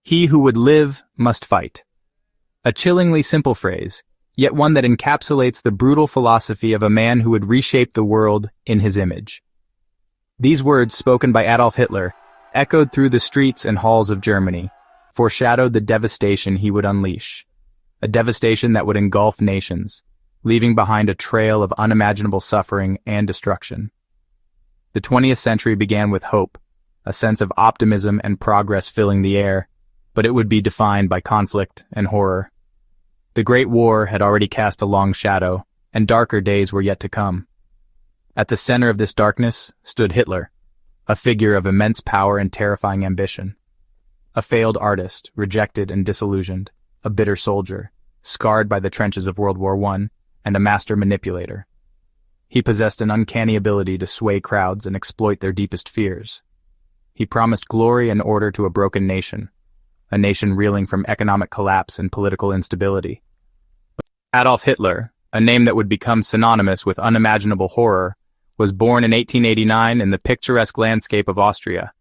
He who would live must fight. A chillingly simple phrase, yet one that encapsulates the brutal philosophy of a man who would reshape the world in his image. These words, spoken by Adolf Hitler, echoed through the streets and halls of Germany, foreshadowed the devastation he would unleash, a devastation that would engulf nations, leaving behind a trail of unimaginable suffering and destruction. The 20th century began with hope, a sense of optimism and progress filling the air, but it would be defined by conflict and horror. The Great War had already cast a long shadow, and darker days were yet to come. At the center of this darkness stood Hitler, a figure of immense power and terrifying ambition. A failed artist, rejected and disillusioned, a bitter soldier, scarred by the trenches of World War I, and a master manipulator. He possessed an uncanny ability to sway crowds and exploit their deepest fears. He promised glory and order to a broken nation, a nation reeling from economic collapse and political instability. Adolf Hitler, a name that would become synonymous with unimaginable horror, was born in 1889 in the picturesque landscape of Austria.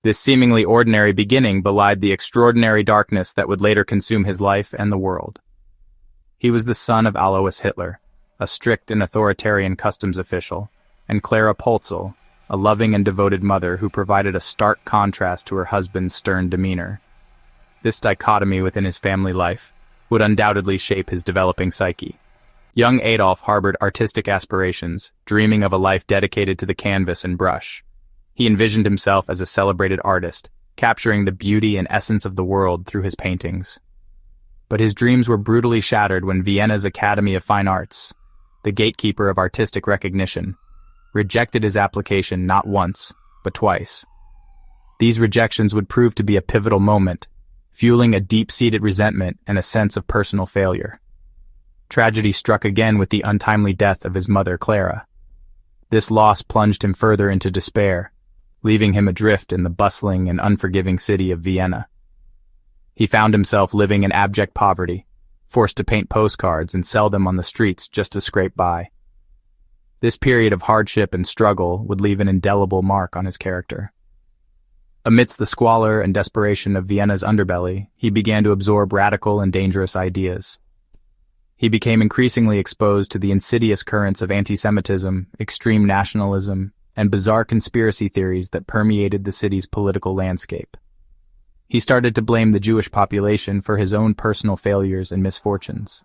This seemingly ordinary beginning belied the extraordinary darkness that would later consume his life and the world. He was the son of Alois Hitler, a strict and authoritarian customs official, and Clara Pölzl, a loving and devoted mother who provided a stark contrast to her husband's stern demeanor. This dichotomy within his family life would undoubtedly shape his developing psyche. Young Adolf harbored artistic aspirations, dreaming of a life dedicated to the canvas and brush. He envisioned himself as a celebrated artist, capturing the beauty and essence of the world through his paintings. But his dreams were brutally shattered when Vienna's Academy of Fine Arts, the gatekeeper of artistic recognition, rejected his application not once, but twice. These rejections would prove to be a pivotal moment, fueling a deep-seated resentment and a sense of personal failure. Tragedy struck again with the untimely death of his mother, Clara. This loss plunged him further into despair, leaving him adrift in the bustling and unforgiving city of Vienna. He found himself living in abject poverty, forced to paint postcards and sell them on the streets just to scrape by. This period of hardship and struggle would leave an indelible mark on his character. Amidst the squalor and desperation of Vienna's underbelly, he began to absorb radical and dangerous ideas. He became increasingly exposed to the insidious currents of anti-Semitism, extreme nationalism, and bizarre conspiracy theories that permeated the city's political landscape. He started to blame the Jewish population for his own personal failures and misfortunes.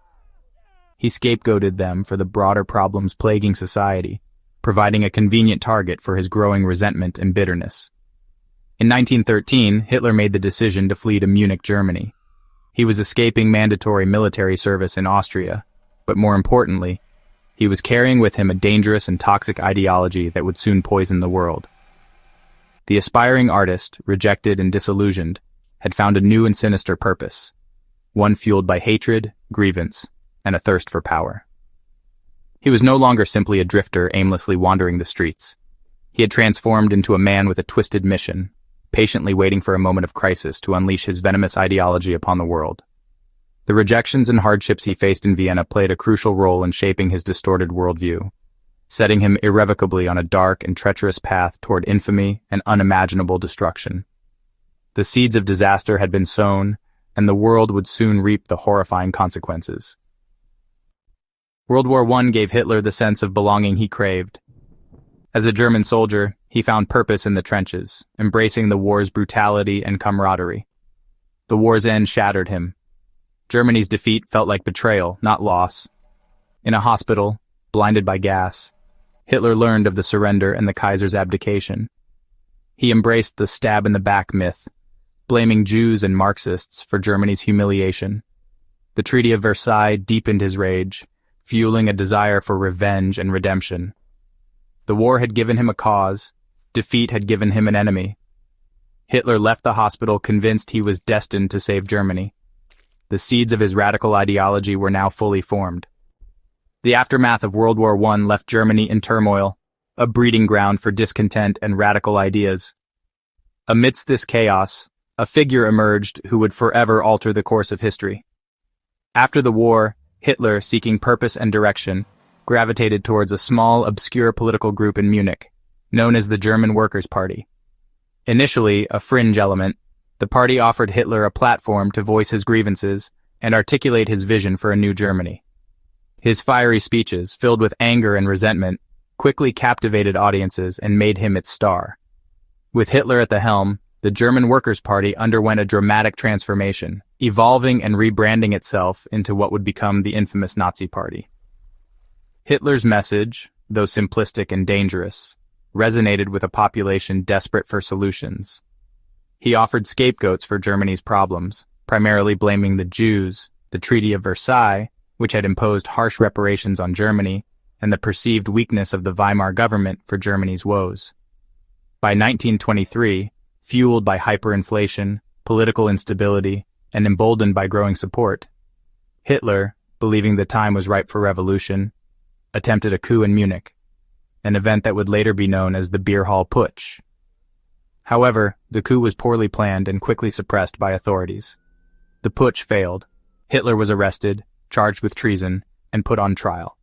He scapegoated them for the broader problems plaguing society, providing a convenient target for his growing resentment and bitterness. In 1913, Hitler made the decision to flee to Munich, Germany. He was escaping mandatory military service in Austria, but more importantly, he was carrying with him a dangerous and toxic ideology that would soon poison the world. The aspiring artist, rejected and disillusioned, had found a new and sinister purpose, one fueled by hatred, grievance, and a thirst for power. He was no longer simply a drifter aimlessly wandering the streets. He had transformed into a man with a twisted mission, patiently waiting for a moment of crisis to unleash his venomous ideology upon the world. The rejections and hardships he faced in Vienna played a crucial role in shaping his distorted worldview, setting him irrevocably on a dark and treacherous path toward infamy and unimaginable destruction. The seeds of disaster had been sown, and the world would soon reap the horrifying consequences. World War I gave Hitler the sense of belonging he craved. As a German soldier, he found purpose in the trenches, embracing the war's brutality and camaraderie. The war's end shattered him. Germany's defeat felt like betrayal, not loss. In a hospital, blinded by gas, Hitler learned of the surrender and the Kaiser's abdication. He embraced the stab-in-the-back myth, blaming Jews and Marxists for Germany's humiliation. The Treaty of Versailles deepened his rage, fueling a desire for revenge and redemption. The war had given him a cause, defeat had given him an enemy. Hitler left the hospital convinced he was destined to save Germany. The seeds of his radical ideology were now fully formed. The aftermath of World War I left Germany in turmoil, a breeding ground for discontent and radical ideas. Amidst this chaos, a figure emerged who would forever alter the course of history. After the war, Hitler, seeking purpose and direction, gravitated towards a small, obscure political group in Munich, known as the German Workers' Party. Initially a fringe element, The party offered Hitler a platform to voice his grievances and articulate his vision for a new Germany. His fiery speeches, filled with anger and resentment, quickly captivated audiences and made him its star. With Hitler at the helm, the German Workers' Party underwent a dramatic transformation, evolving and rebranding itself into what would become the infamous Nazi Party. Hitler's message, though simplistic and dangerous, resonated with a population desperate for solutions. He offered scapegoats for Germany's problems, primarily blaming the Jews, the Treaty of Versailles, which had imposed harsh reparations on Germany, and the perceived weakness of the Weimar government for Germany's woes. By 1923, fueled by hyperinflation, political instability, and emboldened by growing support, Hitler, believing the time was ripe for revolution, attempted a coup in Munich, an event that would later be known as the Beer Hall Putsch. However, the coup was poorly planned and quickly suppressed by authorities. The putsch failed. Hitler was arrested, charged with treason, and put on trial.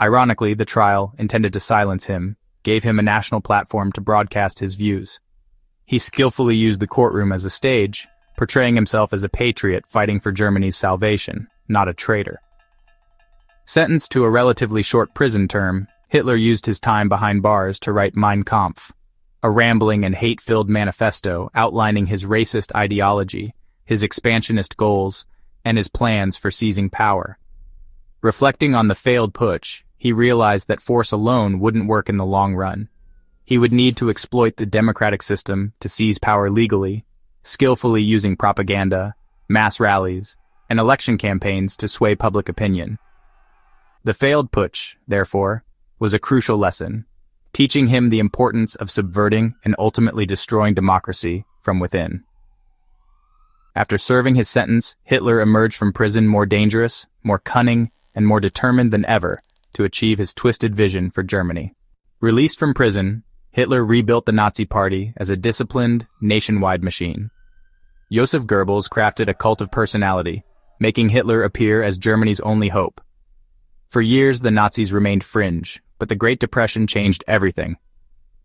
Ironically, the trial, intended to silence him, gave him a national platform to broadcast his views. He skillfully used the courtroom as a stage, portraying himself as a patriot fighting for Germany's salvation, not a traitor. Sentenced to a relatively short prison term, Hitler used his time behind bars to write Mein Kampf, a rambling and hate-filled manifesto outlining his racist ideology, his expansionist goals, and his plans for seizing power. Reflecting on the failed putsch, he realized that force alone wouldn't work in the long run. He would need to exploit the democratic system to seize power legally, skillfully using propaganda, mass rallies, and election campaigns to sway public opinion. The failed putsch, therefore, was a crucial lesson, teaching him the importance of subverting and ultimately destroying democracy from within. After serving his sentence, Hitler emerged from prison more dangerous, more cunning, and more determined than ever to achieve his twisted vision for Germany. Released from prison, Hitler rebuilt the Nazi Party as a disciplined, nationwide machine. Joseph Goebbels crafted a cult of personality, making Hitler appear as Germany's only hope. For years, the Nazis remained fringe, but the Great Depression changed everything.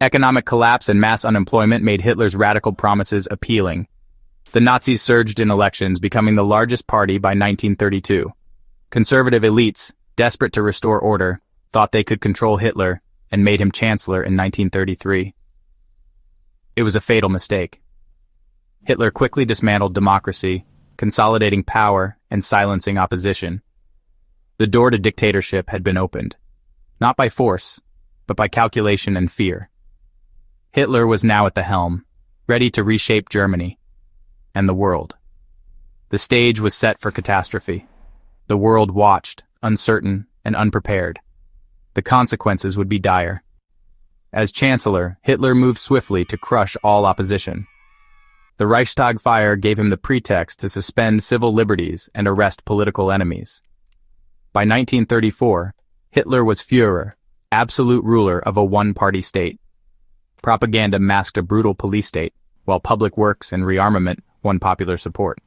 Economic collapse and mass unemployment made Hitler's radical promises appealing. The Nazis surged in elections, becoming the largest party by 1932. Conservative elites, desperate to restore order, thought they could control Hitler and made him chancellor in 1933. It was a fatal mistake. Hitler quickly dismantled democracy, consolidating power and silencing opposition. The door to dictatorship had been opened, not by force, but by calculation and fear. Hitler was now at the helm, ready to reshape Germany and the world. The stage was set for catastrophe. The world watched, uncertain and unprepared. The consequences would be dire. As Chancellor, Hitler moved swiftly to crush all opposition. The Reichstag fire gave him the pretext to suspend civil liberties and arrest political enemies. By 1934, Hitler was Führer, absolute ruler of a one-party state. Propaganda masked a brutal police state, while public works and rearmament won popular support.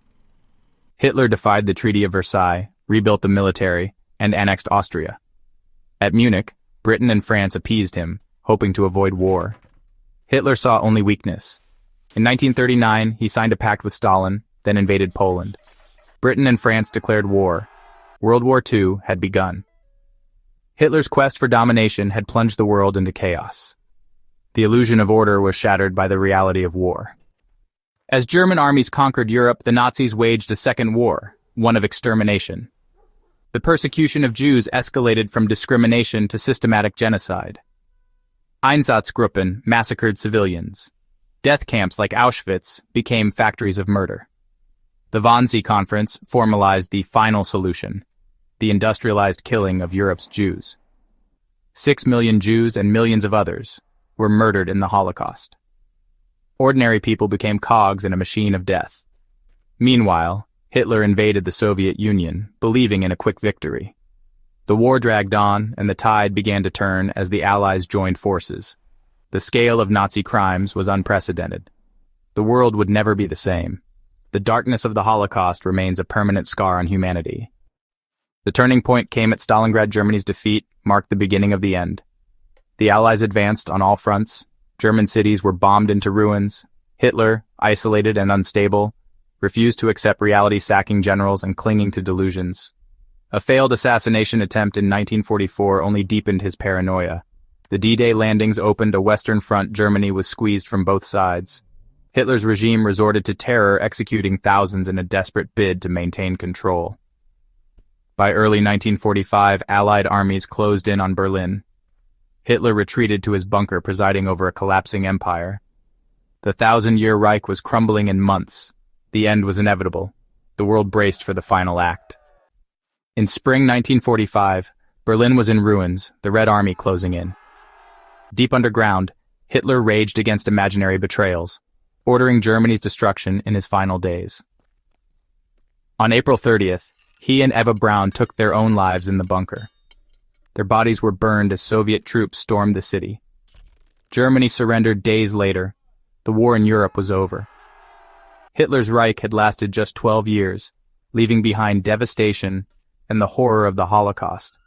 Hitler defied the Treaty of Versailles, rebuilt the military, and annexed Austria. At Munich, Britain and France appeased him, hoping to avoid war. Hitler saw only weakness. In 1939, he signed a pact with Stalin, then invaded Poland. Britain and France declared war. World War II had begun. Hitler's quest for domination had plunged the world into chaos. The illusion of order was shattered by the reality of war. As German armies conquered Europe, the Nazis waged a second war, one of extermination. The persecution of Jews escalated from discrimination to systematic genocide. Einsatzgruppen massacred civilians. Death camps like Auschwitz became factories of murder. The Wannsee Conference formalized the final solution, the industrialized killing of Europe's Jews. 6 million Jews and millions of others were murdered in the Holocaust. Ordinary people became cogs in a machine of death. Meanwhile, Hitler invaded the Soviet Union, believing in a quick victory. The war dragged on, and the tide began to turn as the Allies joined forces. The scale of Nazi crimes was unprecedented. The world would never be the same. The darkness of the Holocaust remains a permanent scar on humanity. The turning point came at Stalingrad. Germany's defeat marked the beginning of the end. The Allies advanced on all fronts. German cities were bombed into ruins. Hitler, isolated and unstable, refused to accept reality-sacking generals and clinging to delusions. A failed assassination attempt in 1944 only deepened his paranoia. The D-Day landings opened a Western front Germany was squeezed from both sides. Hitler's regime resorted to terror, executing thousands in a desperate bid to maintain control. By early 1945, Allied armies closed in on Berlin. Hitler retreated to his bunker, presiding over a collapsing empire. The 1,000-year Reich was crumbling in months. The end was inevitable. The world braced for the final act. In spring 1945, Berlin was in ruins, the Red Army closing in. Deep underground, Hitler raged against imaginary betrayals, ordering Germany's destruction in his final days. On April 30th, he and Eva Braun took their own lives in the bunker. Their bodies were burned as Soviet troops stormed the city. Germany surrendered days later. The war in Europe was over. Hitler's Reich had lasted just 12 years, leaving behind devastation and the horror of the Holocaust.